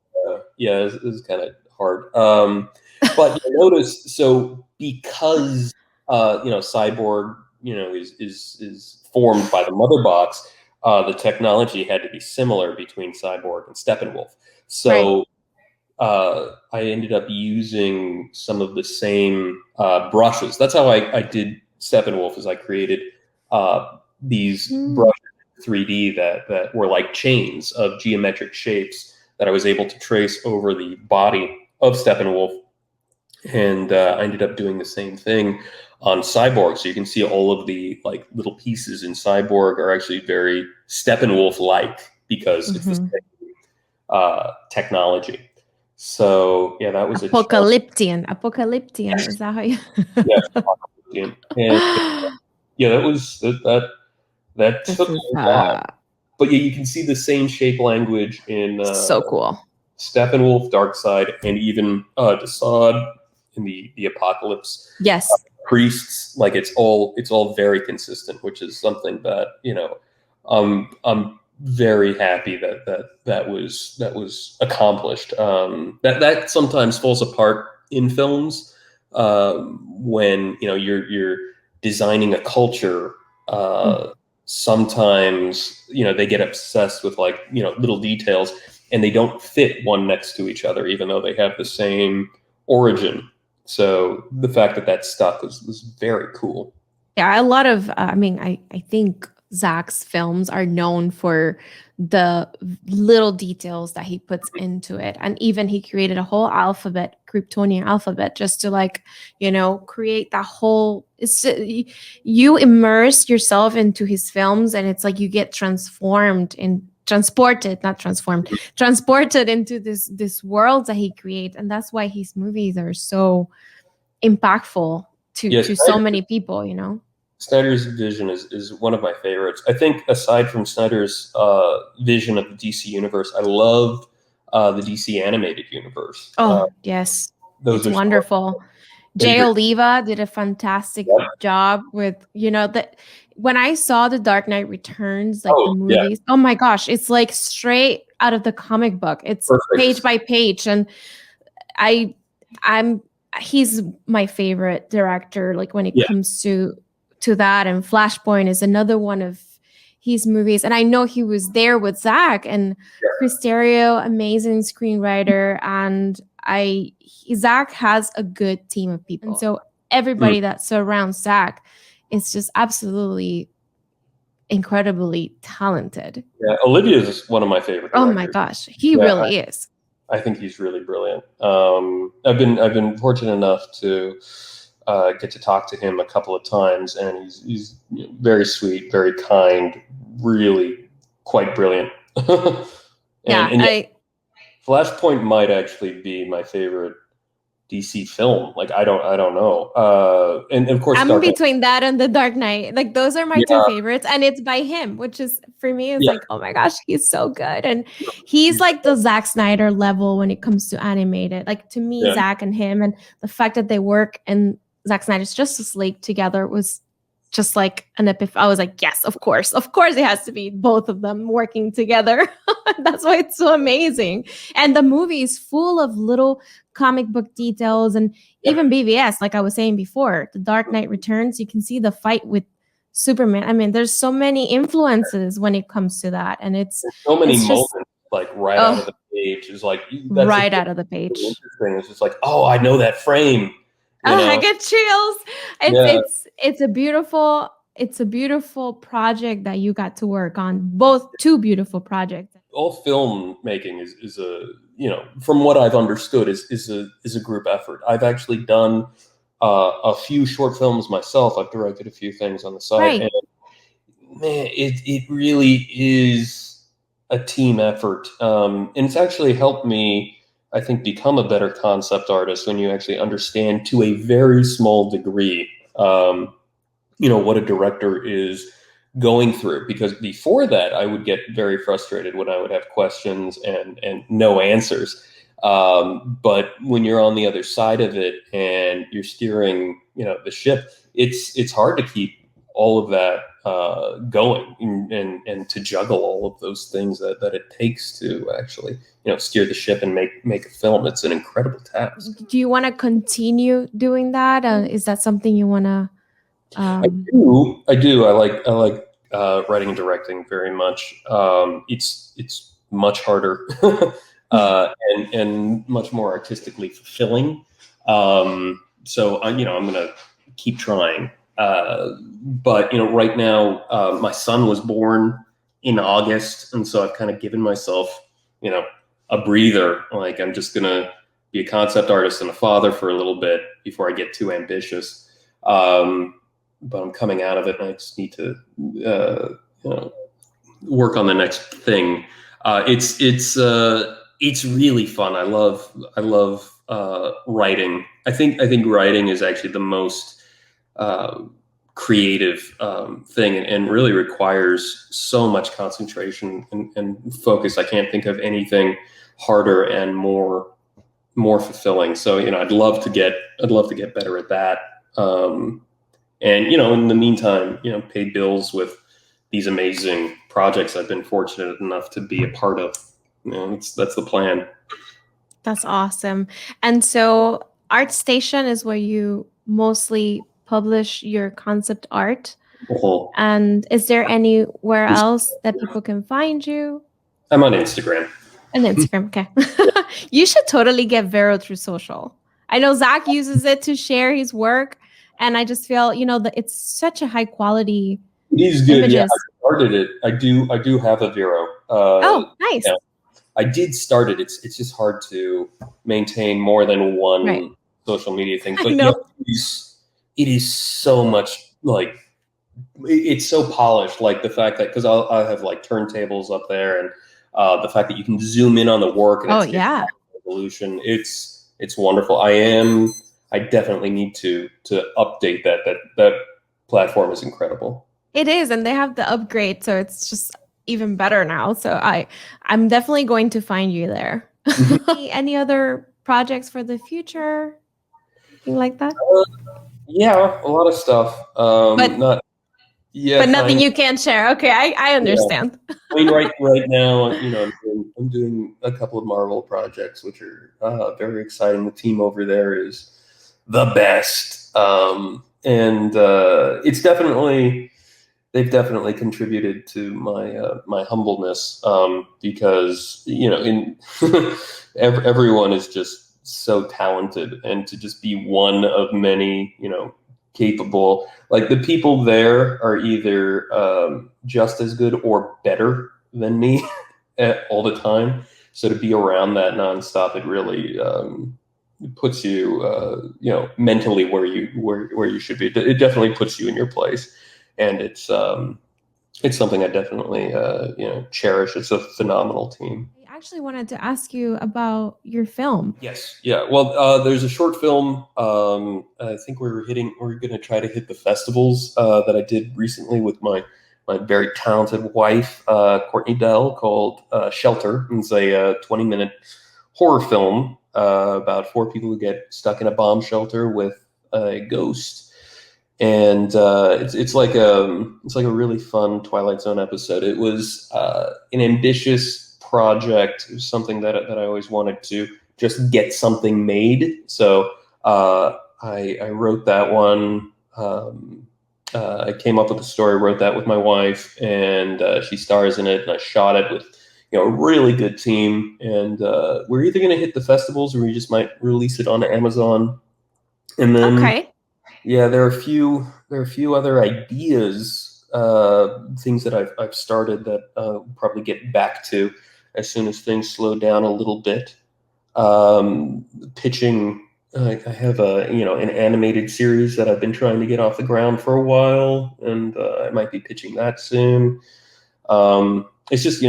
Yeah, it's kind of hard. But you notice, so because Cyborg is formed by the mother box, the technology had to be similar between Cyborg and Steppenwolf. So I ended up using some of the same brushes. That's how I did Steppenwolf. Is I created these brushes in 3D that were like chains of geometric shapes that I was able to trace over the body of Steppenwolf, and I ended up doing the same thing on Cyborg. So you can see all of the like little pieces in Cyborg are actually very Steppenwolf-like because it's the same technology. So yeah, that was Apocalyptian. Yes. Is that how you? Yeah, and yeah, that This took is a while. But yeah, you can see the same shape language in so cool. Steppenwolf, Darkseid, and even Desaad in the Apocalypse. Yes. Priests, like it's all very consistent, which is something that I'm very happy that was accomplished. That sometimes falls apart in films when you're designing a culture. Sometimes they get obsessed with like little details, and they don't fit one next to each other, even though they have the same origin. So the fact that stuck was very cool. Yeah, a lot of, I think Zack's films are known for the little details that he puts into it. And even he created a whole alphabet, Kryptonian alphabet, just to like, create that whole, you immerse yourself into his films, and it's like you get transported into this world that he creates. And that's why his movies are so impactful to so many people. Snyder's vision is one of my favorites. I think aside from Snyder's vision of the DC universe, I love the DC animated universe. Yes, those it's are wonderful. Jay Oliva did a fantastic job with that. When I saw The Dark Knight Returns, like the movies, oh my gosh, it's like straight out of the comic book. It's page by page, and he's my favorite director. Like when it comes to that, and Flashpoint is another one of his movies. And I know he was there with Zack and Chris Terrio, amazing screenwriter, and Zack has a good team of people. And so everybody that surrounds Zack is just absolutely incredibly talented. Yeah, Olivia is one of my favorite directors. Oh my gosh, he really is. I think he's really brilliant. I've been fortunate enough to get to talk to him a couple of times, and he's very sweet, very kind, really quite brilliant. Flashpoint might actually be my favorite DC film. Like I don't know. And of course, I'm between that and The Dark Knight. Like those are my two favorites, and it's by him, which is for me is like, oh my gosh, he's so good, and he's like the Zack Snyder level when it comes to animated. Like to me, Zack and him, and the fact that they work in Zack Snyder's Justice League together was just like an epiphany. I was like, yes, of course it has to be both of them working together. That's why it's so amazing. And the movie is full of little comic book details, and even BVS, like I was saying before, The Dark Knight Returns, you can see the fight with Superman. I mean, there's so many influences when it comes to that, and it's so many moments like right out of the page. It's like right out of the page. Interesting. It's just like, oh, I know that frame. I get chills. It's a beautiful project that you got to work on. Two beautiful projects. All filmmaking is a from what I've understood is a group effort. I've actually done a few short films myself. I've directed a few things on the side, and man, it really is a team effort. And it's actually helped me, I think, become a better concept artist when you actually understand to a very small degree, what a director is going through. Because before that, I would get very frustrated when I would have questions and no answers. But when you're on the other side of it and you're steering, the ship, it's hard to keep all of that going and to juggle all of those things that it takes to actually steer the ship and make a film. It's an incredible task. Do you want to continue doing that? Is that something you want to? I do. I like writing and directing very much. It's much harder and much more artistically fulfilling. So I'm going to keep trying. But right now, my son was born in August, and so I've kind of given myself, a breather. Like, I'm just gonna be a concept artist and a father for a little bit before I get too ambitious. But I'm coming out of it, and I just need to work on the next thing. It's really fun. I love writing. I think writing is actually the most creative thing, and really requires so much concentration and focus. I can't think of anything harder and more fulfilling. So I'd love to get better at that. And in the meantime, pay bills with these amazing projects I've been fortunate enough to be a part of. That's the plan. That's awesome. And so ArtStation is where you mostly publish your concept art. Uh-huh. And is there anywhere else that people can find you? I'm on Instagram. On Instagram, okay. You should totally get Vero through social. I know Zack uses it to share his work, and I just feel, that it's such a high quality. He's good. Images. Yeah, I started it. I do have a Vero. Oh, nice. Yeah, I did start it. It's just hard to maintain more than one social media thing. But it is so much, like, it's so polished. Like the fact that, because I have like turntables up there, and the fact that you can zoom in on the work and it's resolution. It's wonderful. I definitely need to update that. That platform is incredible. It is, and they have the upgrade, so it's just even better now. So I'm definitely going to find you there. Any other projects for the future? Anything like that? Yeah, a lot of stuff. But nothing you can't share. Okay, I understand. Yeah. I mean, right now, I'm doing a couple of Marvel projects, which are very exciting. The team over there is the best, and it's definitely. They've definitely contributed to my humbleness, because everyone is just so talented, and to just be one of many, capable. Like, the people there are either just as good or better than me all the time. So to be around that nonstop, it really puts you, mentally where you should be. It definitely puts you in your place. And it's something I definitely cherish. It's a phenomenal team. I actually wanted to ask you about your film. Yes, yeah. Well, there's a short film. I think we're going to try to hit the festivals that I did recently with my very talented wife, Courtney Dell, called Shelter. It's a 20-minute horror film about 4 people who get stuck in a bomb shelter with a ghost. And it's like a really fun Twilight Zone episode. It was an ambitious project. It was something that I always wanted to just get something made. So I wrote that one. I came up with the story, wrote that with my wife, and she stars in it. And I shot it with a really good team. And we're either going to hit the festivals, or we just might release it on Amazon. And then. Yeah, there are a few other ideas, things that I've started that I'll probably get back to as soon as things slow down a little bit. Pitching, I have an animated series that I've been trying to get off the ground for a while, and I might be pitching that soon. It's just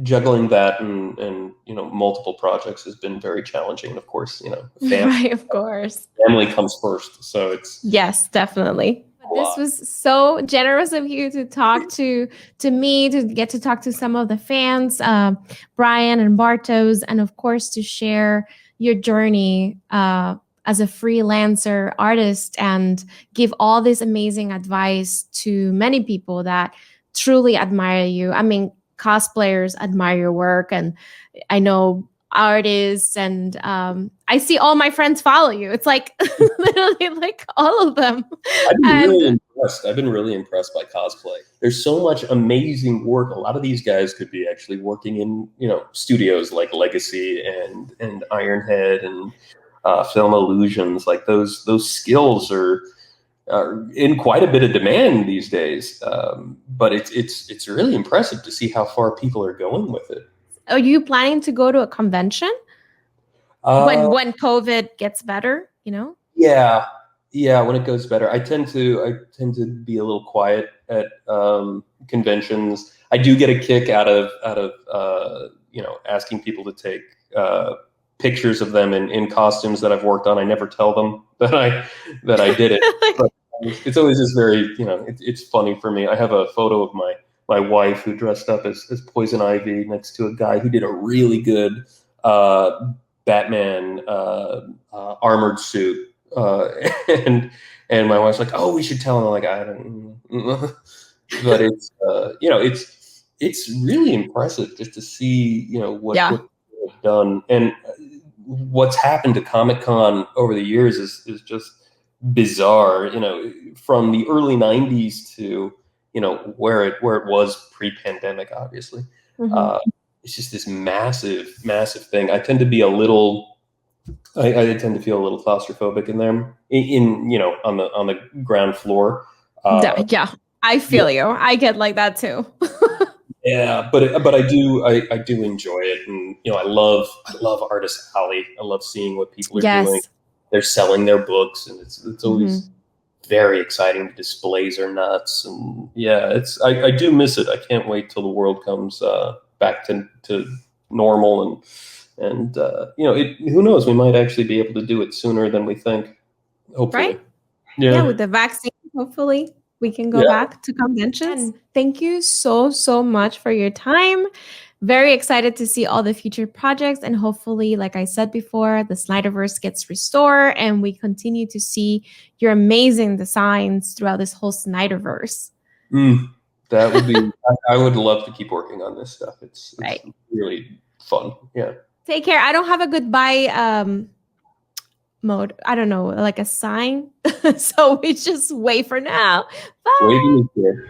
juggling that and multiple projects has been very challenging. And of course, family, right, of course, family comes first. So it's yes, definitely. This was so generous of you to talk to me, to get to talk to some of the fans, Brian and Bartos, and of course to share your journey as a freelancer artist and give all this amazing advice to many people that truly admire you. I mean, cosplayers admire your work, and I know artists, and I see all my friends follow you. It's like literally like all of them. I've been really impressed by cosplay. There's so much amazing work. A lot of these guys could be actually working in, studios like Legacy and Ironhead and Film Illusions. Like those skills are in quite a bit of demand these days. But it's really impressive to see how far people are going with it. Are you planning to go to a convention when COVID gets better? Yeah. When it goes better, I tend to be a little quiet at conventions. I do get a kick out of asking people to take pictures of them in costumes that I've worked on. I never tell them that I did it. But it's always just very, it's funny for me. I have a photo of my wife who dressed up as Poison Ivy next to a guy who did a really good Batman armored suit. And my wife's like, "Oh, we should tell him." I'm like, I don't know. But it's really impressive just to see, what they've done, and what's happened to Comic-Con over the years is just bizarre. From the early '90s to where it was pre-pandemic, obviously. It's just this massive thing. I tend to be I tend to feel a little claustrophobic in there, on the ground floor. Yeah, I feel you. I get like that too. Yeah, but I do enjoy it, and I love Artist Alley. I love seeing what people are doing. They're selling their books, and it's always very exciting. The displays are nuts, and I do miss it. I can't wait till the world comes back to normal, and who knows? We might actually be able to do it sooner than we think. Hopefully, right? Yeah, with the vaccine, hopefully we can go back to conventions. And thank you so much for your time. Very excited to see all the future projects, and hopefully, like I said before, the Snyderverse gets restored, and we continue to see your amazing designs throughout this whole Snyderverse. That would be. I would love to keep working on this stuff. It's really fun. Yeah. Take care. I don't have a goodbye mode. I don't know, like a sign. So we just wait for now. Bye. Waving is good.